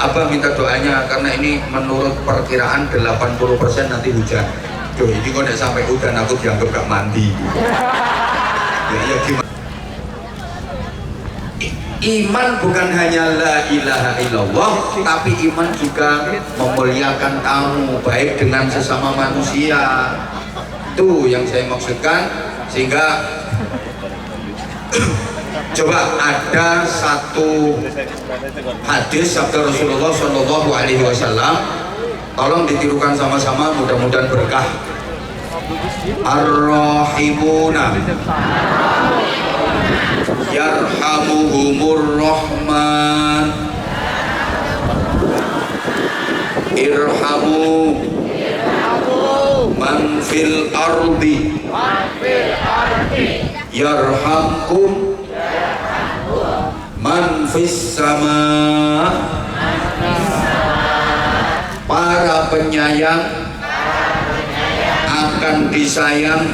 Abah minta doanya karena ini menurut perkiraan 80% nanti hujan. Duh, ini kok udah sampai hujan aku dianggap gak mandi. Ya gimana? Iman bukan hanya la ilaha illallah, tapi iman juga memuliakan tamu baik dengan sesama manusia. Itu yang saya maksudkan. Sehingga coba ada satu hadis sabda Rasulullah Shallallahu Alaihi Wasallam, tolong ditirukan sama-sama, mudah-mudahan berkah. Ar-Rahimuna yarhamuhumur rahman irhamu man fil ardi yarhamkum man fis sama. Para penyayang akan disayang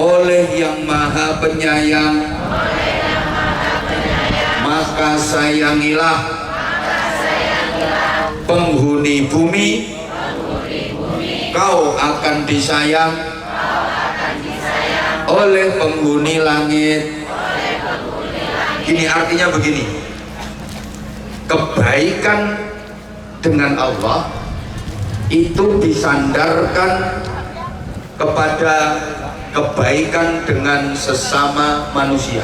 oleh yang maha penyayang, maka sayangilah penghuni bumi, kau akan disayang oleh penghuni langit. Ini artinya begini, kebaikan dengan Allah itu disandarkan kepada kebaikan dengan sesama manusia.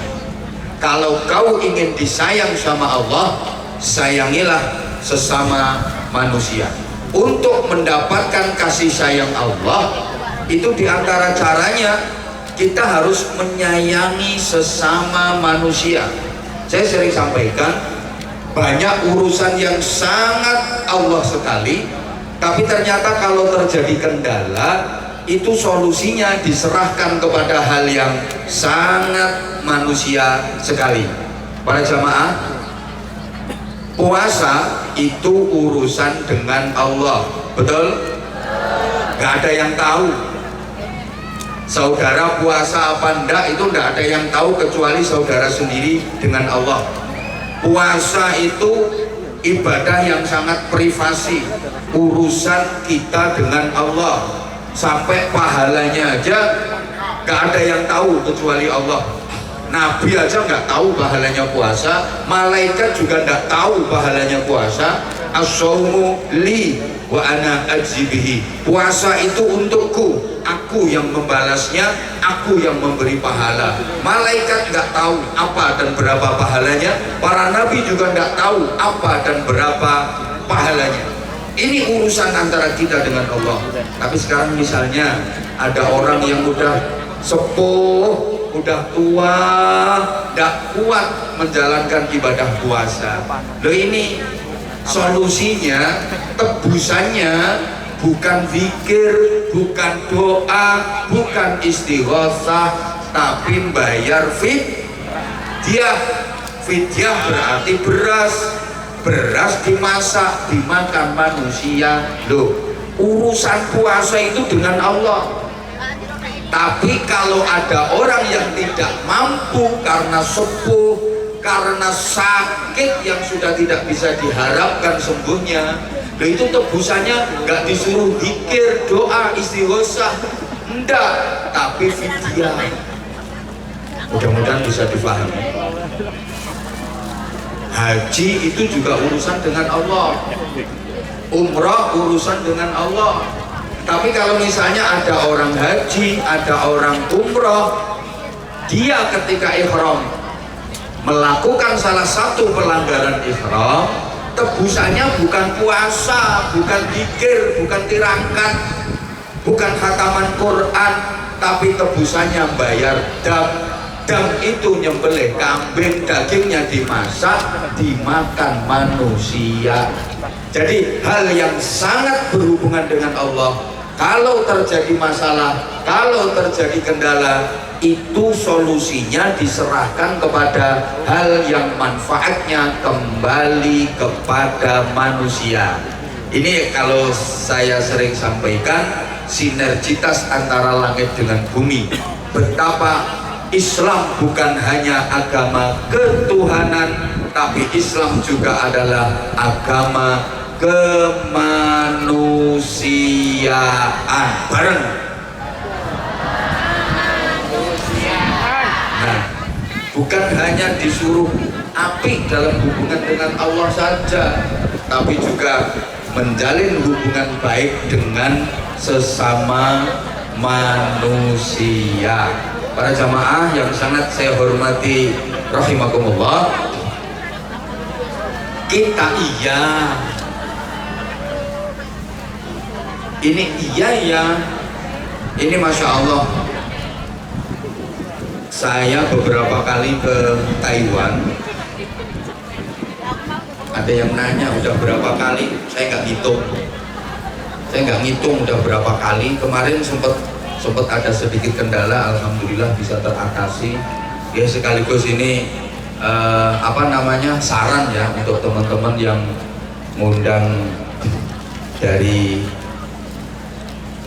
Kalau kau ingin disayang sama Allah, sayangilah sesama manusia. Untuk mendapatkan kasih sayang Allah, itu diantara caranya kita harus menyayangi sesama manusia. Saya sering sampaikan, banyak urusan yang sangat Allah sekali, tapi ternyata kalau terjadi kendala, itu solusinya diserahkan kepada hal yang sangat manusia sekali. Para jamaah, puasa itu urusan dengan Allah, betul? Gak ada yang tahu. Saudara puasa apa enggak itu enggak ada yang tahu kecuali saudara sendiri dengan Allah. Puasa itu ibadah yang sangat privasi, urusan kita dengan Allah. Sampai pahalanya aja gak ada yang tahu kecuali Allah. Nabi aja nggak tahu pahalanya puasa, malaikat juga nggak tahu pahalanya puasa. As-shaumu li wa ana ajzibihi. Puasa itu untukku, aku yang membalasnya, aku yang memberi pahala. Malaikat nggak tahu apa dan berapa pahalanya, para nabi juga nggak tahu apa dan berapa pahalanya. Ini urusan antara kita dengan Allah. Tapi sekarang misalnya ada orang yang udah sepuh, udah tua, tidak kuat menjalankan ibadah puasa. Loh, ini solusinya, tebusannya bukan zikir, bukan doa, bukan istighosah, tapi bayar fidyah. Fidyah berarti beras dimasak, dimakan manusia. Loh, urusan puasa itu dengan Allah. Tapi kalau ada orang yang tidak mampu karena sepuh, karena sakit yang sudah tidak bisa diharapkan sembuhnya, loh, itu tebusannya nggak disuruh zikir, doa, istighosah, enggak, tapi fidyah. Mudah-mudahan bisa dipahami. Haji itu juga urusan dengan Allah, umrah urusan dengan Allah. Tapi kalau misalnya ada orang haji, ada orang umrah, dia ketika ihram melakukan salah satu pelanggaran ihram, tebusannya bukan puasa, bukan zikir, bukan tirakat, bukan khataman Quran, tapi tebusannya bayar dam. Dam itu nyembelih kambing, dagingnya dimasak, dimakan manusia. Jadi hal yang sangat berhubungan dengan Allah, kalau terjadi masalah, kalau terjadi kendala, itu solusinya diserahkan kepada hal yang manfaatnya kembali kepada manusia. Ini kalau saya sering sampaikan, sinergitas antara langit dengan bumi. Betapa Islam bukan hanya agama ketuhanan, tapi Islam juga adalah agama kemanusiaan. Bareng. Nah, bukan hanya disuruh apik dalam hubungan dengan Allah saja, tapi juga menjalin hubungan baik dengan sesama manusia. Para jamaah yang sangat saya hormati rahimakumullah, kita ini Masya Allah, saya beberapa kali ke Taiwan. Ada yang nanya udah berapa kali, saya nggak ngitung udah berapa kali. Kemarin sempat ada sedikit kendala, alhamdulillah bisa teratasi ya. Sekaligus ini saran ya untuk teman-teman yang ngundang dari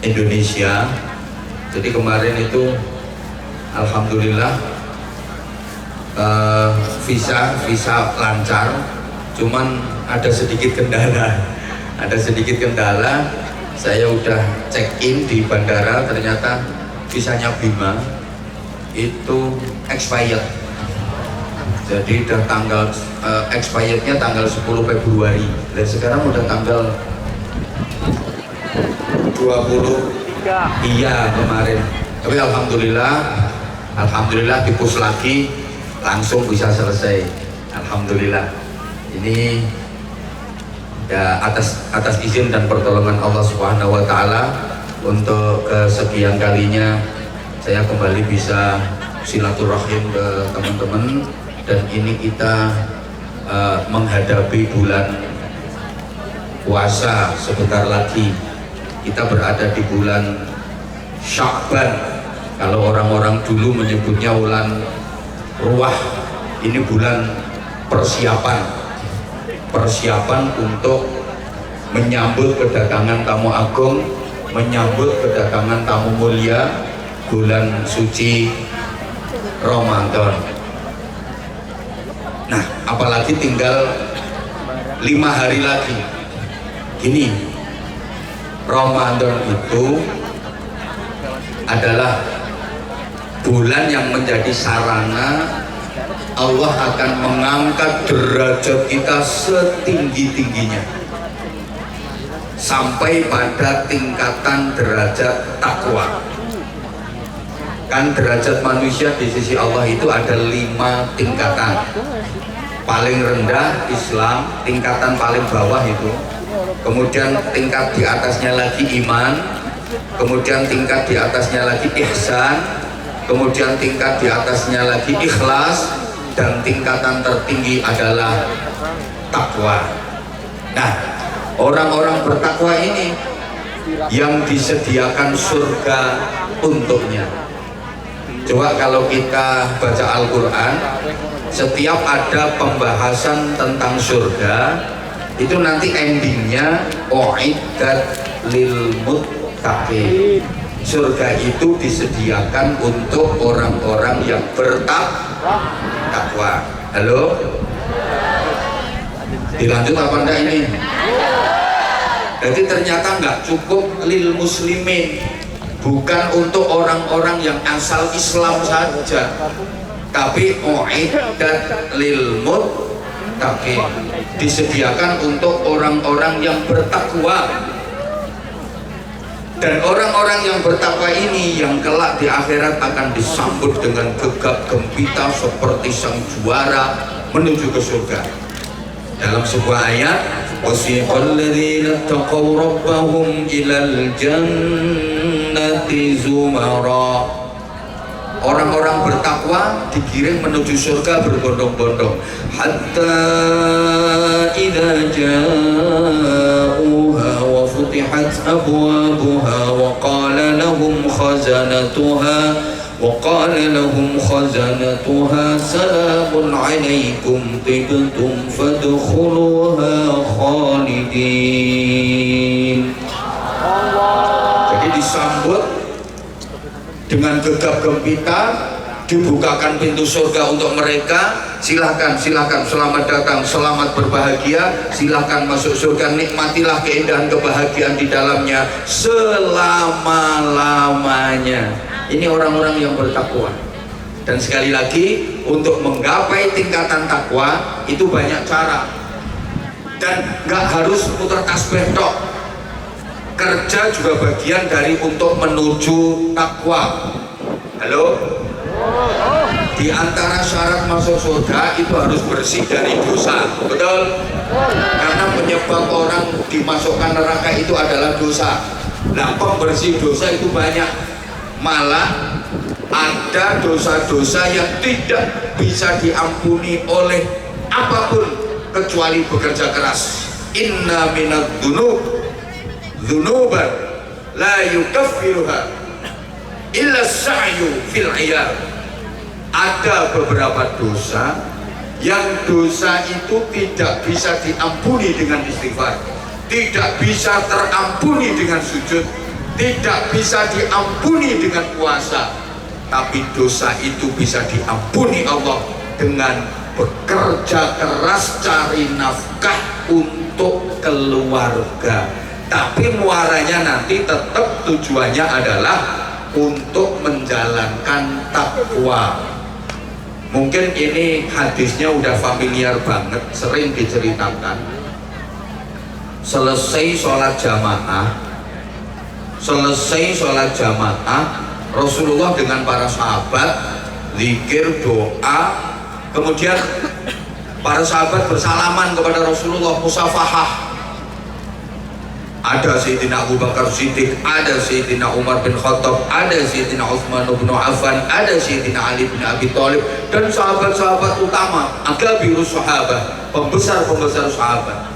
Indonesia. Jadi kemarin itu alhamdulillah visa lancar, cuman ada sedikit kendala. Saya udah check in di bandara, ternyata visanya Bima itu expired. Jadi udah tanggal expirednya tanggal 10 Februari dan sekarang udah tanggal 23. Iya kemarin. Tapi alhamdulillah dipus lagi, langsung bisa selesai. Alhamdulillah. Ini ya atas izin dan pertolongan Allah Subhanahu wa taala, untuk kesekian kalinya saya kembali bisa silaturahim ke teman-teman. Dan ini kita menghadapi bulan puasa sebentar lagi. Kita berada di bulan Sya'ban. Kalau orang-orang dulu menyebutnya bulan Ruah, ini bulan persiapan untuk menyambut kedatangan tamu agung, menyambut kedatangan tamu mulia, bulan suci Ramadan. Nah, apalagi tinggal 5 hari lagi. Gini, Ramadan itu adalah bulan yang menjadi sarana Allah akan mengangkat derajat kita setinggi-tingginya sampai pada tingkatan derajat takwa. Kan derajat manusia di sisi Allah itu ada 5 tingkatan. Paling rendah Islam, tingkatan paling bawah itu. Kemudian tingkat di atasnya lagi iman, kemudian tingkat di atasnya lagi ihsan, kemudian tingkat di atasnya lagi ikhlas, dan tingkatan tertinggi adalah takwa. Nah, orang-orang bertakwa ini yang disediakan surga untuknya. Coba kalau kita baca Al-Quran, setiap ada pembahasan tentang surga, itu nanti endingnya uiddat lil muttaqin. Surga itu disediakan untuk orang-orang yang bertakwa. Halo? Dilanjut apa enggak ini? Jadi ternyata nggak cukup lil muslimin, bukan untuk orang-orang yang asal Islam saja, tapi uiddat lil muttaqin, disediakan untuk orang-orang yang bertakwa. Dan orang-orang yang bertakwa ini yang kelak di akhirat akan disambut dengan gegap gempita seperti sang juara menuju ke surga. Dalam sebuah ayat, wasiqal ladzina taqaw rabbahum ilal jannati zumara. Orang-orang bertakwa digiring menuju surga berbondong-bondong. Hatta idza ja'uha wa futihat abwabuha wa qala lahum khazanatuha salamun alaikum tibtum fadkhuluha khalidin. Jadi disambut dengan gegap gempita dibukakan pintu surga untuk mereka. Silahkan, silahkan, selamat datang, selamat berbahagia, silahkan masuk surga, nikmatilah keindahan kebahagiaan di dalamnya selama-lamanya. Ini orang-orang yang bertakwa. Dan sekali lagi, untuk menggapai tingkatan takwa itu banyak cara, dan nggak harus putar tasbih tok. Kerja juga bagian dari untuk menuju takwa. Halo? Di antara syarat masuk surga itu harus bersih dari dosa, betul? Karena penyebab orang dimasukkan neraka itu adalah dosa. Nah, pembersih dosa itu banyak. Malah ada dosa-dosa yang tidak bisa diampuni oleh apapun kecuali bekerja keras. Inna minadz dzunub dzunuban la yukaffiruha illa sa'yu fil 'iyal. Ada beberapa dosa yang dosa itu tidak bisa diampuni dengan istighfar, tidak bisa terampuni dengan sujud, tidak bisa diampuni dengan puasa, tapi dosa itu bisa diampuni Allah dengan bekerja keras cari nafkah untuk keluarga. Tapi muaranya nanti tetap tujuannya adalah untuk menjalankan takwa. Mungkin ini hadisnya udah familiar banget, sering diceritakan. Selesai sholat jamaah, Rasulullah dengan para sahabat zikir, doa, kemudian para sahabat bersalaman kepada Rasulullah, musafahah. Ada Sayyidina Abu Bakar Siddiq, ada Sayyidina Umar bin Khattab, ada Sayyidina Utsman bin Affan, ada Sayyidina Ali bin Abi Thalib, dan sahabat-sahabat utama, akabirus sahabat, pembesar-pembesar sahabat.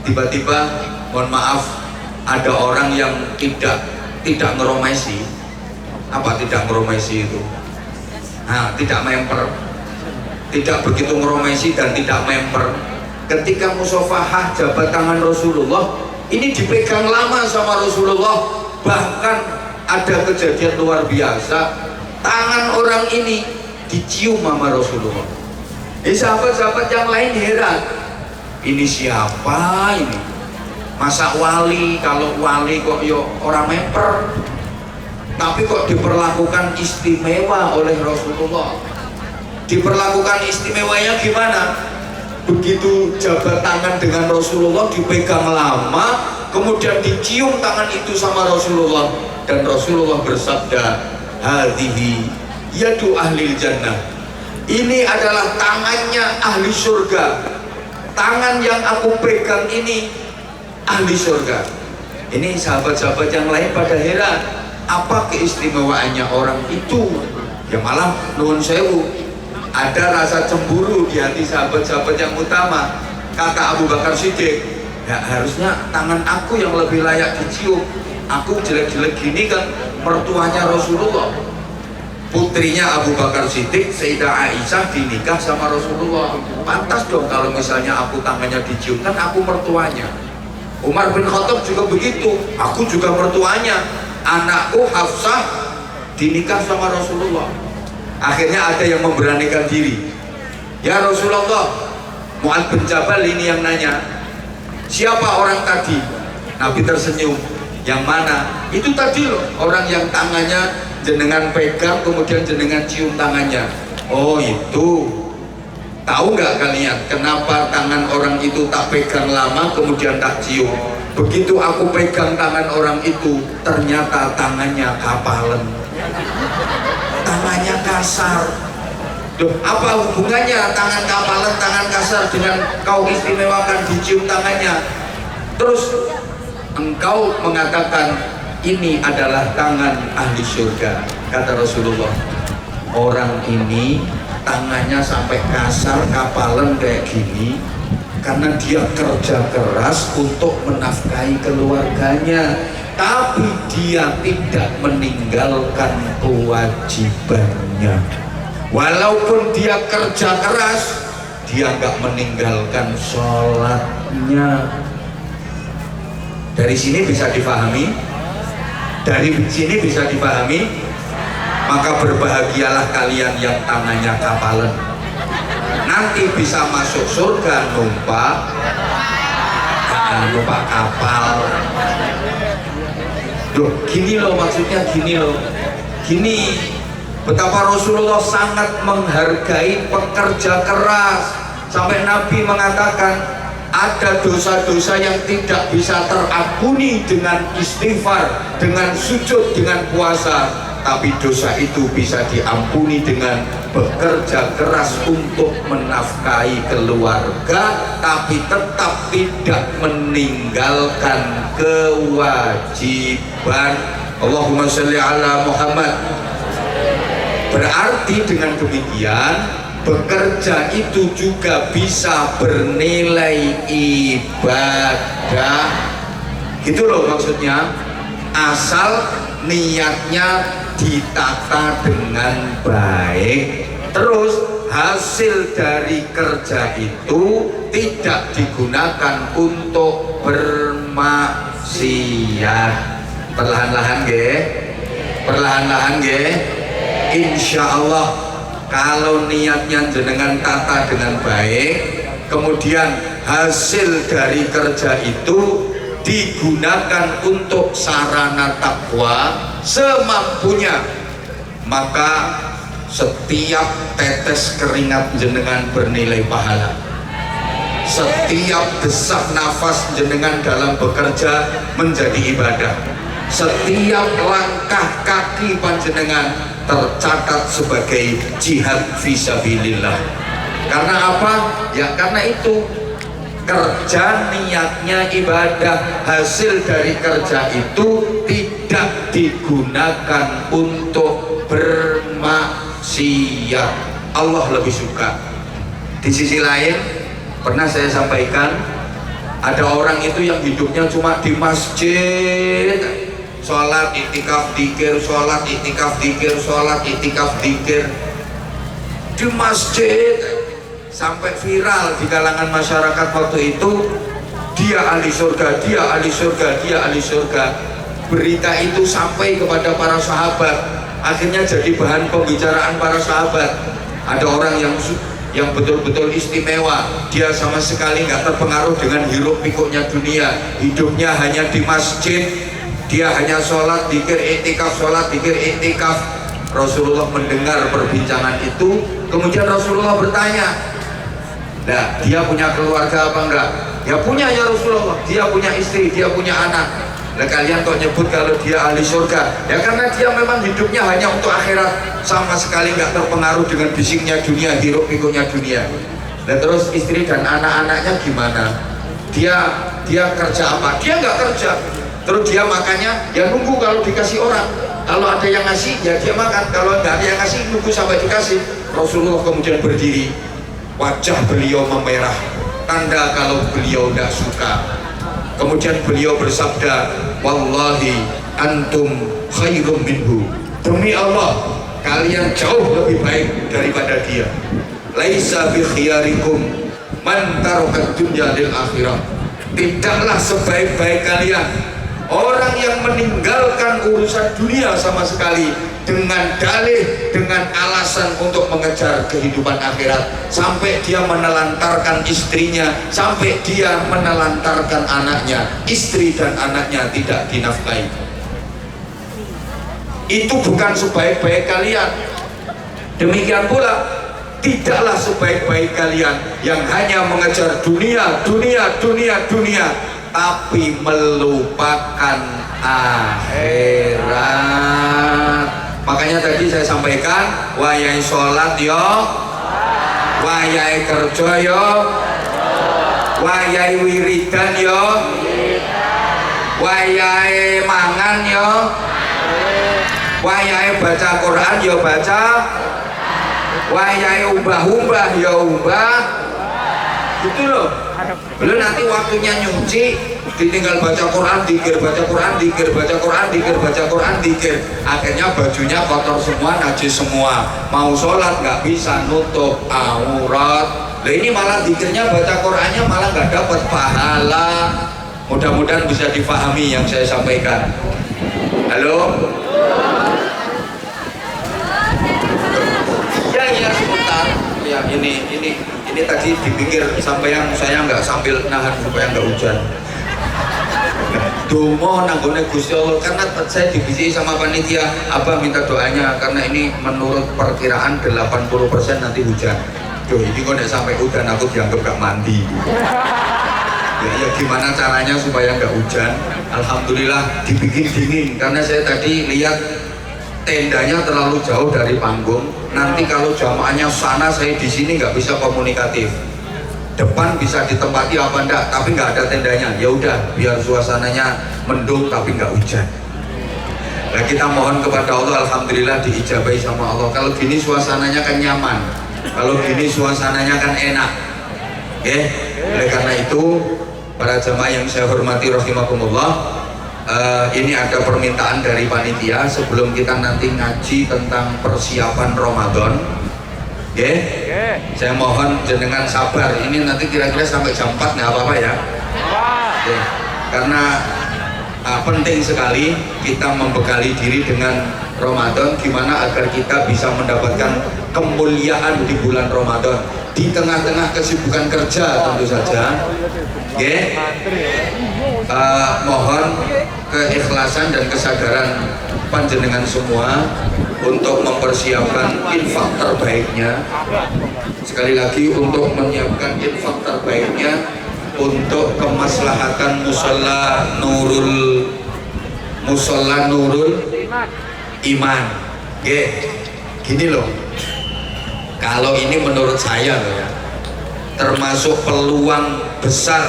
Tiba-tiba, mohon maaf, ada orang yang tidak ngeromesi. Apa tidak ngeromesi itu? Nah, tidak memper, tidak begitu ngeromesi dan tidak memper. Ketika musafahah jabat tangan Rasulullah, ini dipegang lama sama Rasulullah. Bahkan ada kejadian luar biasa, tangan orang ini dicium sama Rasulullah. Sahabat-sahabat yang lain heran, ini siapa ini? Masa wali? Kalau wali kok yo orang memper, tapi kok diperlakukan istimewa oleh Rasulullah. Diperlakukan istimewanya gimana? Begitu jabat tangan dengan Rasulullah, dipegang lama, kemudian dicium tangan itu sama Rasulullah, dan Rasulullah bersabda, hadhihi yadu ahli jannah. Ini adalah tangannya ahli surga. Tangan yang aku pegang ini ahli surga. Ini sahabat-sahabat yang lain pada heran, apa keistimewaannya orang itu? Ya malah nuwun sewu, ada rasa cemburu di hati sahabat-sahabat yang utama. Kata Abu Bakar Siddiq, ya harusnya tangan aku yang lebih layak dicium. Aku jelek-jelek gini kan mertuanya Rasulullah. Putrinya Abu Bakar Siddiq, Sayyidah Aisyah, dinikah sama Rasulullah. Pantas dong kalau misalnya aku tangannya dicium, kan aku mertuanya. Umar bin Khattab juga begitu, aku juga mertuanya. Anakku Hafsah dinikah sama Rasulullah. Akhirnya ada yang memberanikan diri, ya Rasulullah, Mu'adz bin Jabal ini yang nanya, siapa orang tadi? Nabi tersenyum, yang mana? Itu tadi loh, orang yang tangannya jenengan pegang, kemudian jenengan cium tangannya. Oh itu. Tahu nggak kalian kenapa tangan orang itu tak pegang lama kemudian tak cium? Begitu aku pegang tangan orang itu, ternyata tangannya kapalan, tangannya kasar. Duh, apa hubungannya tangan kapalan, tangan kasar dengan kau istimewakan dicium tangannya? Terus engkau mengatakan ini adalah tangan ahli surga. Kata Rasulullah, orang ini tangannya sampai kasar, kapalan kayak gini karena dia kerja keras untuk menafkahi keluarganya, tapi dia tidak meninggalkan kewajibannya. Walaupun dia kerja keras, dia nggak meninggalkan sholatnya. Dari sini bisa difahami, dari sini bisa difahami, Maka berbahagialah kalian yang tangannya kapalan, nanti bisa masuk surga numpak kapal. Duh, gini loh maksudnya, gini loh, gini betapa Rasulullah sangat menghargai pekerja keras, sampai Nabi mengatakan ada dosa-dosa yang tidak bisa terampuni dengan istighfar, dengan sujud, dengan puasa, tapi dosa itu bisa diampuni dengan bekerja keras untuk menafkahi keluarga, tapi tetap tidak meninggalkan kewajiban. Allahumma sholli ala Muhammad. Berarti dengan demikian bekerja itu juga bisa bernilai ibadah, gitu loh maksudnya, asal niatnya ditata dengan baik, terus hasil dari kerja itu tidak digunakan untuk bermaksiat. Perlahan-lahan insya Allah kalau niatnya jenengan tata dengan baik, kemudian hasil dari kerja itu digunakan untuk sarana takwa semampunya, maka setiap tetes keringat jenengan bernilai pahala, setiap desak nafas jenengan dalam bekerja menjadi ibadah, setiap langkah kaki panjenengan tercatat sebagai jihad fisabilillah. Karena apa? Ya karena itu kerja niatnya ibadah, hasil dari kerja itu tidak digunakan untuk bermaksiat. Allah lebih suka. Di sisi lain pernah saya sampaikan, ada orang itu yang hidupnya cuma di masjid, sholat itikaf dzikir, sholat itikaf dzikir, sholat itikaf dzikir di masjid, sampai viral di kalangan masyarakat waktu itu, dia ahli surga, dia ahli surga, dia ahli surga. Berita itu sampai kepada para sahabat, akhirnya jadi bahan pembicaraan para sahabat. Ada orang yang betul-betul istimewa, dia sama sekali nggak terpengaruh dengan hiruk pikuknya dunia, hidupnya hanya di masjid, dia hanya sholat dzikir iktikaf, sholat dzikir iktikaf. Rasulullah mendengar perbincangan itu, kemudian Rasulullah bertanya, nah dia punya keluarga apa enggak? Ya punya ya Rasulullah, dia punya istri, dia punya anak. Nah kalian kok nyebut kalau dia ahli surga? Ya karena dia memang hidupnya hanya untuk akhirat, sama sekali nggak terpengaruh dengan bisiknya dunia, hiruk pikuknya dunia. Nah terus istri dan anak-anaknya gimana? Dia kerja apa? Dia nggak kerja. Terus dia makannya ya nunggu kalau dikasih orang. Kalau ada yang ngasih ya dia makan, kalau nggak ada yang ngasih nunggu sampai dikasih. Rasulullah kemudian berdiri, wajah beliau memerah, tanda kalau beliau tidak suka. Kemudian beliau bersabda, wallahi antum khairum minhu, demi Allah kalian jauh lebih baik daripada dia. Laisa bi khiyarikum man tarakat dunya lil akhirah. Tidaklah sebaik-baik kalian orang yang meninggalkan urusan dunia sama sekali dengan dalih, dengan alasan untuk mengejar kehidupan akhirat, sampai dia menelantarkan istrinya, sampai dia menelantarkan anaknya, istri dan anaknya tidak dinafkahi. Itu bukan sebaik-baik kalian. Demikian pula tidaklah sebaik-baik kalian yang hanya mengejar dunia, tapi melupakan akhirat. Makanya tadi saya sampaikan, wayai sholat yo, wayai kerja yo, wayai wiridan yo, wayai mangan yo, wayai baca Quran yo baca, wayai umbah-umbah yo umbah, gitu loh. Belum nanti waktunya nyuci ditinggal baca Quran dikir, baca Quran dikir, baca Quran dikir, baca Quran dikir, akhirnya bajunya kotor semua, najis semua, mau sholat nggak bisa nutup aurat. Nah ini malah dikirnya baca Qurannya malah nggak dapat pahala. Mudah-mudahan bisa difahami yang saya sampaikan. Halo, ya ini tadi dipikir sampean saya nggak sambil nahan supaya nggak hujan. Dongo nanggone Gusti Allah, karena saya dibisiki sama panitia, Abah minta doanya karena ini menurut perkiraan 80% nanti hujan. Duh, ini kok nek sampai hujan aku dianggap gak mandi. Ya gimana caranya supaya nggak hujan? Alhamdulillah dibikin dingin karena saya tadi lihat tendanya terlalu jauh dari panggung. Nanti kalau jamaahnya sana, saya di sini nggak bisa komunikatif. Depan bisa ditempati apa enggak, tapi nggak ada tendanya. Ya udah, biar suasananya mendung tapi nggak hujan. Nah, kita mohon kepada Allah, alhamdulillah diijabahi sama Allah. Kalau gini suasananya kan nyaman, kalau gini suasananya kan enak. Oleh karena itu, para jamaah yang saya hormati rahimakumullah, ini ada permintaan dari panitia sebelum kita nanti ngaji tentang persiapan Ramadan. Saya mohon jenengan sabar, ini nanti kira-kira sampai jam 4 nggak apa-apa ya. Karena penting sekali kita membekali diri dengan Ramadan, gimana agar kita bisa mendapatkan kemuliaan di bulan Ramadan di tengah-tengah kesibukan kerja tentu saja. Mohon keikhlasan dan kesadaran panjenengan semua untuk mempersiapkan infak terbaiknya. Sekali lagi, untuk menyiapkan infak terbaiknya untuk kemaslahatan musola Nurul Iman. Gini loh, kalau ini menurut saya loh ya, termasuk peluang besar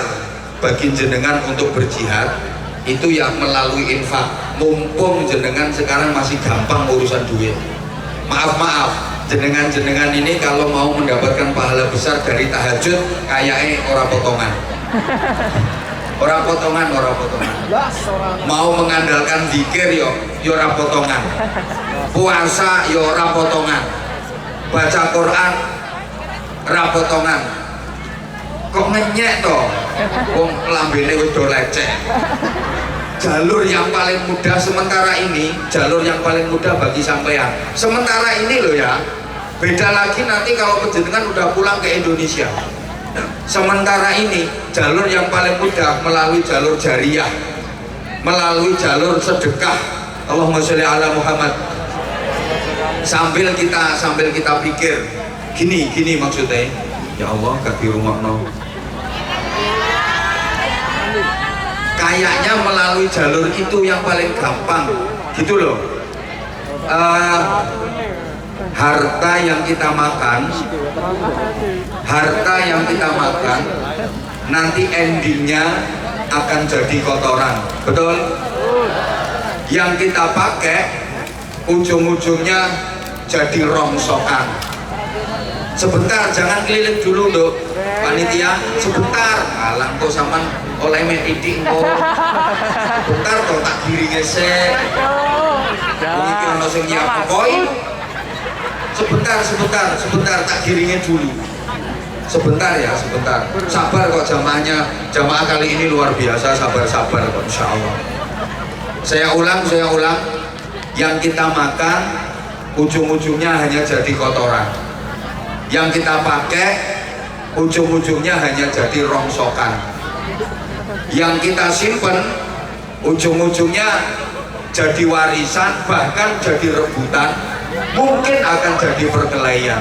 bagi jenengan untuk berjihad itu ya melalui infak. Mumpung jenengan sekarang masih gampang urusan duit, maaf jenengan ini kalau mau mendapatkan pahala besar dari tahajud kayaknya orang potongan. Mau mengandalkan zikir yo orang potongan, puasa yo orang potongan, baca Quran ora potongan. Kok ngenyek toh, wong lambene wis do lecek. Jalur yang paling mudah sementara ini, jalur yang paling mudah bagi sampean sementara ini loh ya. Beda lagi nanti kalau penjenengan udah pulang ke Indonesia. Sementara ini jalur yang paling mudah melalui jalur jariah, melalui jalur sedekah. Allahumma sholli ala Muhammad. Sambil kita pikir gini maksudnya, ya Allah gak di rumah no. Kayaknya melalui jalur itu yang paling gampang gitu loh. Harta yang kita makan nanti endingnya akan jadi kotoran, betul? Yang kita pakai ujung-ujungnya jadi rongsokan. Sebentar, jangan keliling dulu loh panitia, sebentar. Alang kok sampean oleh metidik kok. Sebentar kok tak giringe sik. Iki ono sing nyiap koin. Sebentar tak giringe dulu. Sebentar. Sabar kok jamaah kali ini luar biasa, sabar kok insyaallah. Saya ulang. Yang kita makan ujung-ujungnya hanya jadi kotoran. Yang kita pakai ujung-ujungnya hanya jadi rongsokan. Yang kita simpen ujung-ujungnya jadi warisan, bahkan jadi rebutan, mungkin akan jadi perkelahian.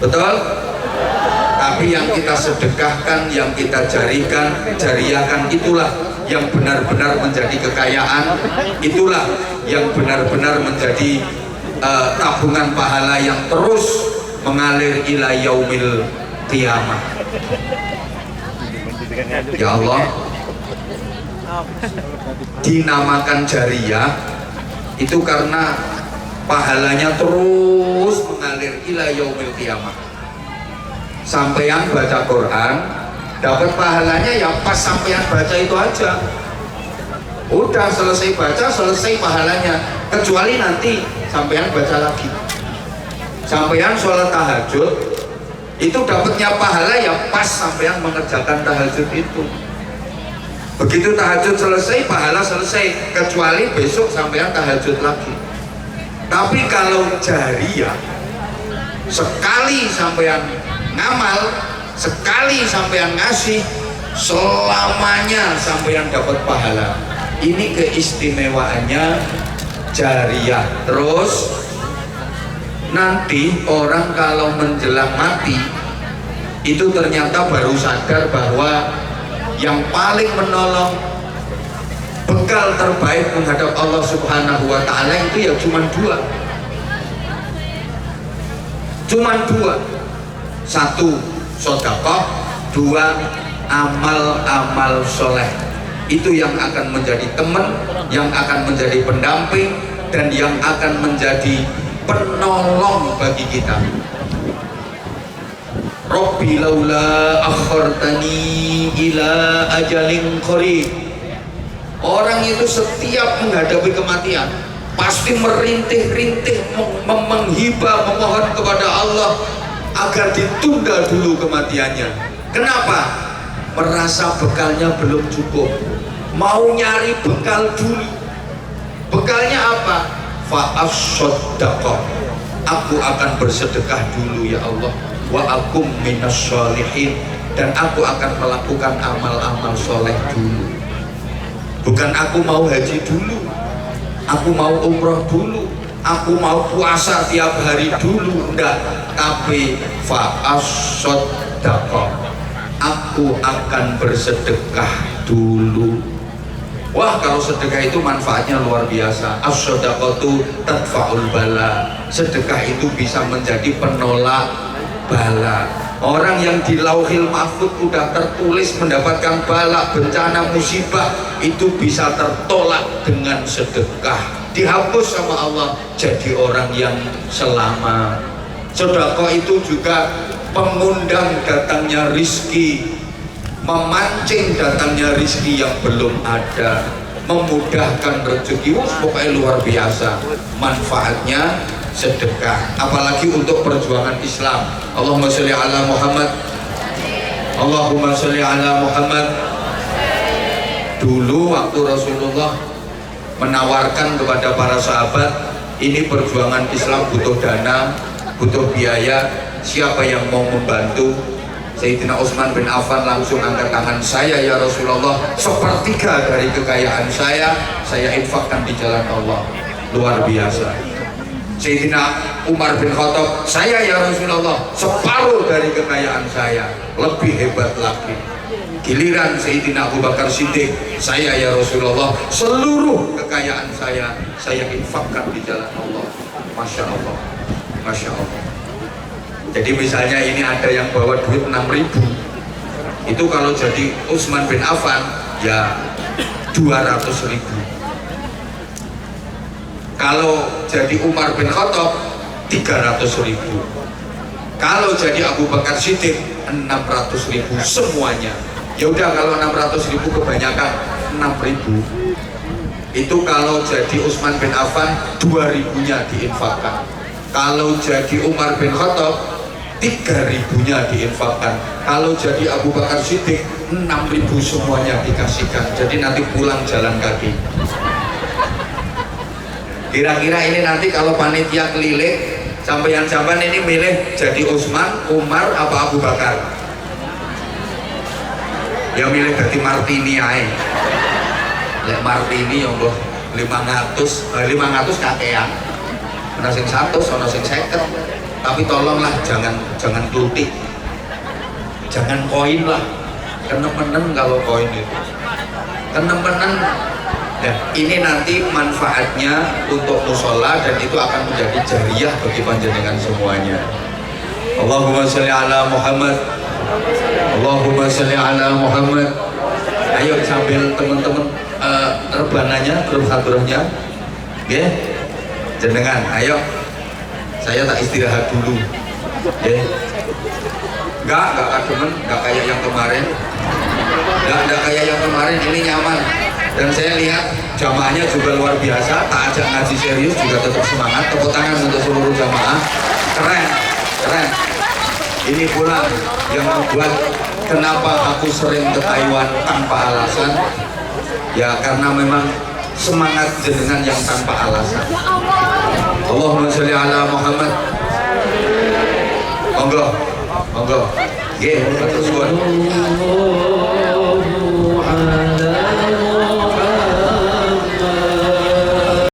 Betul? Tapi yang kita sedekahkan, yang kita jariahkan, itulah yang benar-benar menjadi kekayaan, itulah yang benar-benar menjadi tabungan pahala yang terus mengalir ila yaumil qiyamah. Ya Allah, dinamakan jariah itu karena pahalanya terus mengalir ila yaumil qiyamah. Sampeyan baca Quran dapat pahalanya ya pas sampeyan baca itu aja. Udah selesai baca, selesai pahalanya. Kecuali nanti sampeyan baca lagi. Sampeyan sholat tahajud itu dapatnya pahala ya pas sampeyan mengerjakan tahajud itu. Begitu tahajud selesai, pahala selesai. Kecuali besok sampeyan tahajud lagi. Tapi kalau jariah sekali sampean ngamal, sekali sampean ngasih, selamanya sampean dapat pahala. Ini keistimewaannya jariyah. Terus nanti orang kalau menjelang mati itu ternyata baru sadar bahwa yang paling menolong, bekal terbaik menghadap Allah Subhanahu wa Ta'ala itu ya cuma dua. Satu, sedekah. Dua, amal-amal soleh. Itu yang akan menjadi teman, yang akan menjadi pendamping, dan yang akan menjadi penolong bagi kita. Rabbi laula akhartani ila ajalin qarib. Orang itu setiap menghadapi kematian pasti merintih-rintih, menghibah, memohon kepada Allah agar ditunda dulu kematiannya. Kenapa? Merasa bekalnya belum cukup, mau nyari bekal dulu. Bekalnya apa? Fa'as-soddaqah, aku akan bersedekah dulu ya Allah, wa akum minas sholihin, dan aku akan melakukan amal-amal soleh dulu. Bukan aku mau haji dulu, aku mau umroh dulu, aku mau puasa tiap hari dulu, enggak. Tapi fa'as-soddaqah, aku akan bersedekah dulu. Wah, kalau sedekah itu manfaatnya luar biasa. As-shadaqatu tadfa'ul bala. Sedekah itu bisa menjadi penolak bala. Orang yang di Lauhil Mahfud udah tertulis mendapatkan bala, bencana, musibah, itu bisa tertolak dengan sedekah. Dihapus sama Allah jadi orang yang selamat. Sedekah itu juga pengundang datangnya rizki, memancing datangnya rizki yang belum ada, memudahkan rezeki. Pokoknya luar biasa manfaatnya sedekah, apalagi untuk perjuangan Islam. Allahumma sholli ala Muhammad, Allahumma sholli ala Muhammad. Dulu waktu Rasulullah menawarkan kepada para sahabat, ini perjuangan Islam butuh dana, butuh biaya, siapa yang mau membantu? Sayyidina Utsman bin Affan langsung angkat tangan, saya ya Rasulullah, sepertiga dari kekayaan saya infakkan di jalan Allah. Luar biasa. Sayyidina Umar bin Khattab, saya ya Rasulullah, separuh dari kekayaan saya. Lebih hebat lagi. Giliran Sayyidina Abu Bakar Siddiq, saya ya Rasulullah, seluruh kekayaan saya infakkan di jalan Allah. Masya Allah, Masya Allah. Jadi misalnya ini ada yang bawa duit 6.000, itu kalau jadi Utsman bin Affan ya 200.000. Kalau jadi Umar bin Khattab 300.000. Kalau jadi Abu Bakar Siddiq 600.000 semuanya. Ya udah, kalau 600.000 kebanyakan 6.000. Itu kalau jadi Utsman bin Affan 2.000-nya diinfakkan. Kalau jadi Umar bin Khattab 3.000-nya diinfakkan. Kalau jadi Abu Bakar Siddiq 6.000 semuanya dikasihkan. Jadi nanti pulang jalan kaki. Kira-kira ini nanti kalau panitia keliling, sampean-sampean ini milih jadi Utsman, Umar, apa Abu Bakar? Ya milih jadi Martini aja. Lek Martini yang 500 kakean. Ana sing 100, ana sing 50. Tapi tolonglah jangan klutik, jangan koin lah, kenemenen kalau koin itu kenemenen. Ya, ini nanti manfaatnya untuk musola dan itu akan menjadi jariyah bagi panjenengan semuanya. Allahumma sholli ala Muhammad, Allahumma sholli ala Muhammad. Ayo sambil teman-teman rebananya, hadrohnya, ya, jenengan, ayo. Saya tak istirahat dulu, ya. Enggak kademen, enggak kayak yang kemarin, enggak kayak yang kemarin. Ini nyaman, dan saya lihat jamaahnya juga luar biasa. Tak ajak ngaji serius juga tetap semangat. Tepuk tangan untuk seluruh jamaah, keren. Ini pula yang membuat kenapa aku sering ke Taiwan tanpa alasan, ya karena memang semangat jenengan yang tanpa alasan. Allahumma sholli ala Muhammad, Monggo. Nggih, matur suwun.